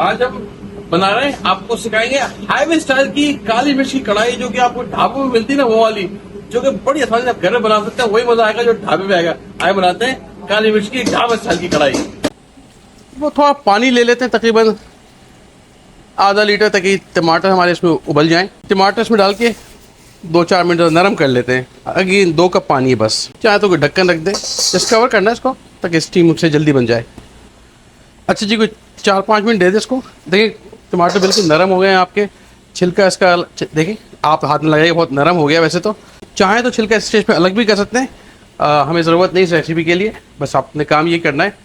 आज हम बना रहे हैं, आपको सिखाएंगे हाईवे स्टाइल की काली मिर्च की कढ़ाई, जो कि आपको ढाबों में मिलती है ना, वो वाली, जो कि बड़ी आसानी से आप घर में बना सकते हैं। वही मजा आएगा जो ढाबे में आएगा। आए बनाते हैं काली मिर्च की ढाबा स्टाइल की कढ़ाई। वो थोड़ा पानी ले लेते हैं, तकरीबन आधा लीटर तक ही। टमाटर हमारे इसमें उबल जाएं, टमाटर इसमें डाल के 2-4 मिनट नरम कर लेते हैं। अगेन 2 कप पानी है बस। चाहे तो कोई ढक्कन रख दें, जस्ट कवर करना है इसको ताकि स्टीम से जल्दी बन जाए। अच्छा जी, कोई 4-5 मिनट दे दें इसको। देखिए टमाटर बिल्कुल नरम हो गए हैं आपके। छिलका इसका देखिए, आप हाथ में लगाइए, बहुत नरम हो गया। वैसे तो चाहे तो छिलका इस स्टेज पे अलग भी कर सकते हैं, हमें ज़रूरत नहीं इस रेसिपी के लिए। बस आपने काम ये करना है,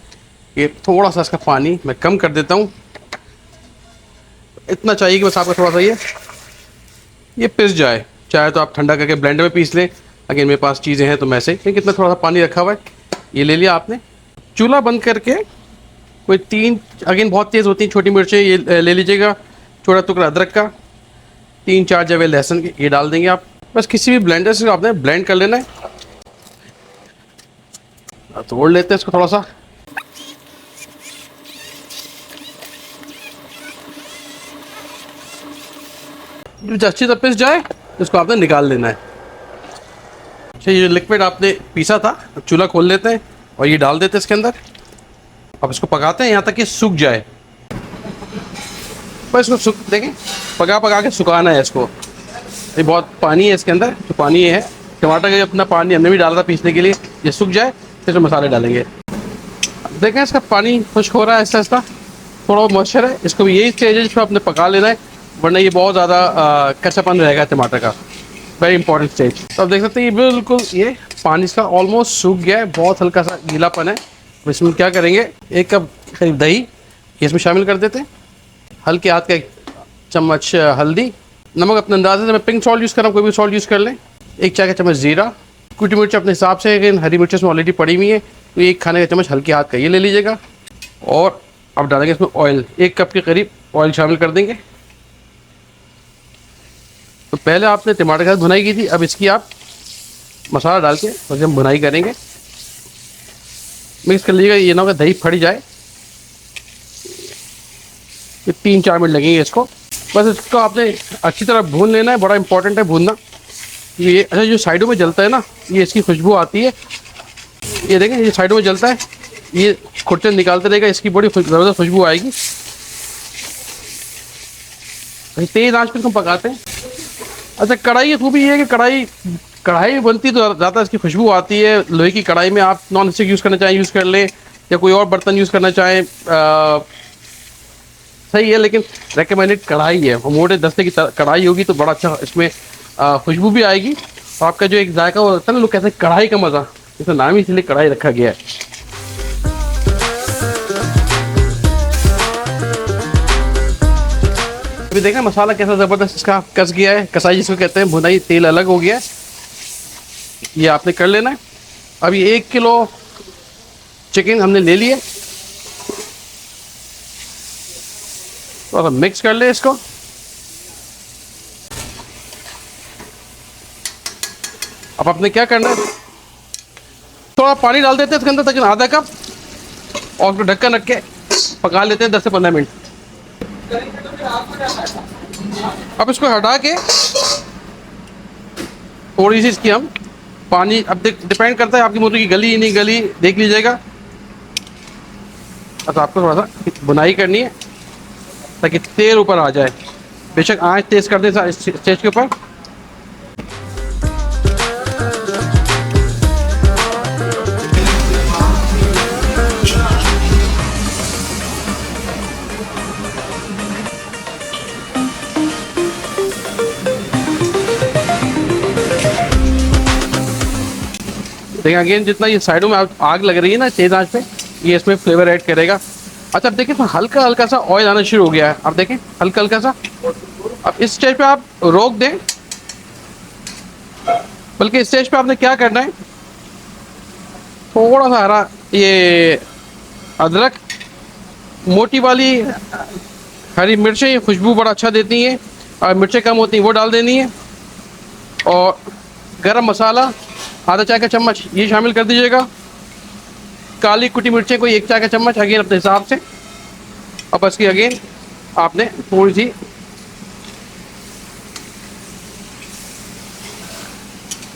ये थोड़ा सा इसका पानी मैं कम कर देता हूँ। इतना चाहिए कि बस आपका थोड़ा सा ये पिस जाए। चाहे तो आप ठंडा करके ब्लेंडर में पीस लें। अगेन मेरे पास चीज़ें हैं तो मैं से, लेकिन इतना थोड़ा सा पानी रखा हुआ है, ये ले लिया आपने। चूल्हा बंद करके कोई 3, अगेन बहुत तेज़ होती हैं छोटी मिर्चें, ये ले लीजिएगा। छोटा टुकड़ा अदरक का, 3-4 जवे लहसुन के, ये डाल देंगे आप। बस किसी भी ब्लेंडर से आपने ब्लेंड कर लेना है। तोड़ लेते हैं इसको थोड़ा सा। जब अच्छी तरह पिस जाए इसको आपने निकाल लेना है। अच्छा, ये लिक्विड आपने पीसा था, चूल्हा खोल लेते हैं और ये डाल देते हैं इसके अंदर। अब इसको पकाते हैं यहाँ तक कि सूख जाए। बस इसको देखें, पका के सुखाना है इसको। ये बहुत पानी है इसके अंदर, जो पानी है टमाटर का, अपना पानी हमने भी डाला था पीसने के लिए। ये सूख जाए फिर तो मसाले डालेंगे। देखें इसका पानी खुश्क हो रहा है ऐसा ऐसा, थोड़ा मॉइस्चर है। इसको भी यही स्टेज है जिसको आपने पका लेना है, वरना ये बहुत ज़्यादा कच्चापन रहेगा टमाटर का। Very important stage. तो आप देख सकते हैं ये बिल्कुल ये पानी इसका ऑलमोस्ट सूख गया है, बहुत हल्का सा गीलापन है। तो इसमें क्या करेंगे, 1 कप करीब दही इसमें शामिल कर देते हैं। हल्के हाथ का 1 चम्मच हल्दी, नमक अपने अंदाजे से, मैं पिंक सॉल्ट यूज़ कर रहा हूँ, कोई भी सॉल्ट यूज़ कर लें। 1 चाय का चम्मच जीरा, कुटी मिर्च अपने हिसाब से, लेकिन हरी मिर्च इसमें ऑलरेडी पड़ी हुई है तो 1 खाने का चम्मच हल्के हाथ का ये ले लीजिएगा। और अब डालेंगे इसमें ऑयल, 1 कप के करीब ऑयल शामिल कर देंगे। तो पहले आपने टमाटर के साथ भुनाई की थी, अब इसकी आप मसाला डाल के बस हम भुनाई करेंगे। मिक्स कर लीजिएगा, ये ना हो दही फट जाए। ये 3-4 मिनट लगेंगे इसको। बस इसको आपने अच्छी तरह भून लेना है, बड़ा इंपॉर्टेंट है भूनना। ये अच्छा, जो साइडों में जलता है ना, ये इसकी खुशबू आती है। ये देखें, ये साइडों में जलता है, ये खुर्चन निकालते रहेगा, इसकी बड़ी ज़बरदस्त खुशबू आएगी। तेज़ आंच पर हम पकाते हैं। अच्छा, कढ़ाई की खूबी ये है कि कढ़ाई बनती तो ज़्यादा इसकी खुशबू आती है। लोहे की कढ़ाई में आप नॉन स्टिक यूज़ करना चाहें यूज़ कर लें, या कोई और बर्तन यूज़ करना चाहें, सही है। लेकिन रेकमेंडेड कढ़ाई है, मोटे दस्ते की कढ़ाई होगी तो बड़ा अच्छा इसमें खुशबू भी आएगी। और आपका जो एक जायका होता है ना, लोग कहते हैं कढ़ाई का मज़ा, इसका नाम ही इसलिए कढ़ाई रखा गया है। अभी देखना मसाला कैसा ज़बरदस्त इसका कस गया है, कसाई जिसको कहते हैं, भुनाई, तेल अलग हो गया है। ये आपने कर लेना है। अभी 1 किलो चिकन हमने ले लिए, थोड़ा मिक्स कर ले इसको। अब आपने क्या करना है, थोड़ा पानी डाल देते हैं इसके अंदर, तकरीबन आधा कप, और उसको ढक्कन रख के पका लेते हैं 10 से 15 मिनट। अब इसको हटा के थोड़ी सी इसकी हम पानी, अब डिपेंड करता है आपकी मुर्गी की गली नहीं गली, देख लीजिएगा। तो आपको थोड़ा सा बुनाई करनी है ताकि तेल ऊपर आ जाए। बेशक आंच तेज कर दें इस स्टेज के ऊपर। देखिए अगेन, जितना ये साइडों में आग लग रही है ना तेज आंच पे, ये इसमें फ्लेवर ऐड करेगा। अच्छा, अब देखिए तो हल्का हल्का सा ऑयल आना शुरू हो गया है। अब देखें हल्का हल्का सा। अब इस स्टेज पे आप रोक दें, बल्कि इस स्टेज पे आपने क्या करना है, थोड़ा सा हरा ये अदरक, मोटी वाली हरी मिर्चें, ये खुशबू बड़ा अच्छा देती हैं, और मिर्चें कम होती हैं वो डाल देनी है। और गरम मसाला आधा चाय का चम्मच ये शामिल कर दीजिएगा। काली कुटी मिर्चें कोई 1 चाय का चम्मच, अगेन अपने हिसाब से। अब बस की अगेन आपने थोड़ी सी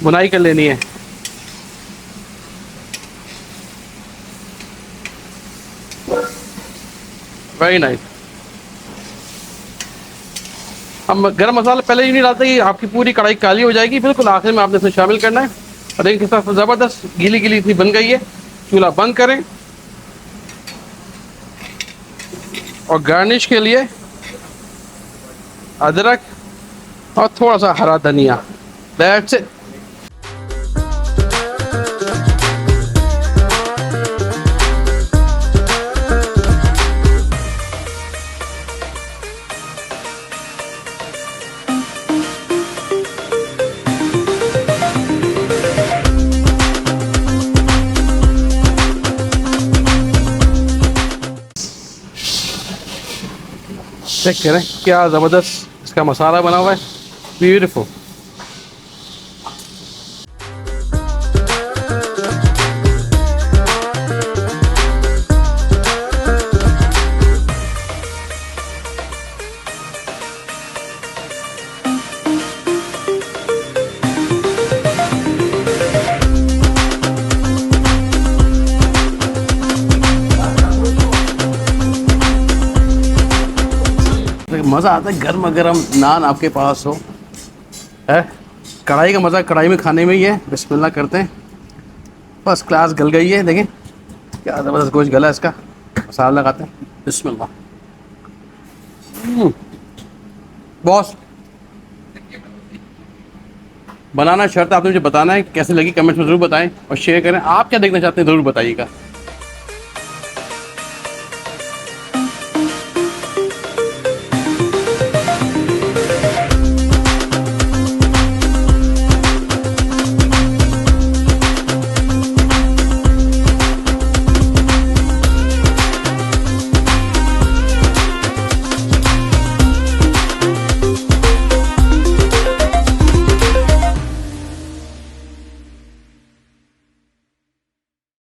बुनाई कर लेनी है। Very nice. हम गरम मसाला पहले ही नहीं डालते कि आपकी पूरी कढ़ाई काली हो जाएगी, बिल्कुल आखिर में आपने इसमें शामिल करना है। और देखिए किस तरह ज़बरदस्त गीली गीली सी बन गई है। चूल्हा बंद करें और गार्निश के लिए अदरक और थोड़ा सा हरा धनिया। That's it. चेक करें क्या ज़बरदस्त इसका मसाला बना हुआ है, ब्यूटीफुल। मज़ा आता है गर्मा गर्म नान आपके पास हो है। कढ़ाई का मज़ा कढ़ाई में खाने में ही है। बिस्मिल्लाह करते हैं। फर्स्ट क्लास गल गई है, देखें क्या ज़बरदस्त गोश्त गला है इसका। मसाला लगाते हैं, बिस्मिल्लाह। बॉस बनाना शर्त, आपने मुझे बताना है कैसे लगी, कमेंट्स में ज़रूर बताएं और शेयर करें। आप क्या देखना चाहते हैं ज़रूर बताइएगा।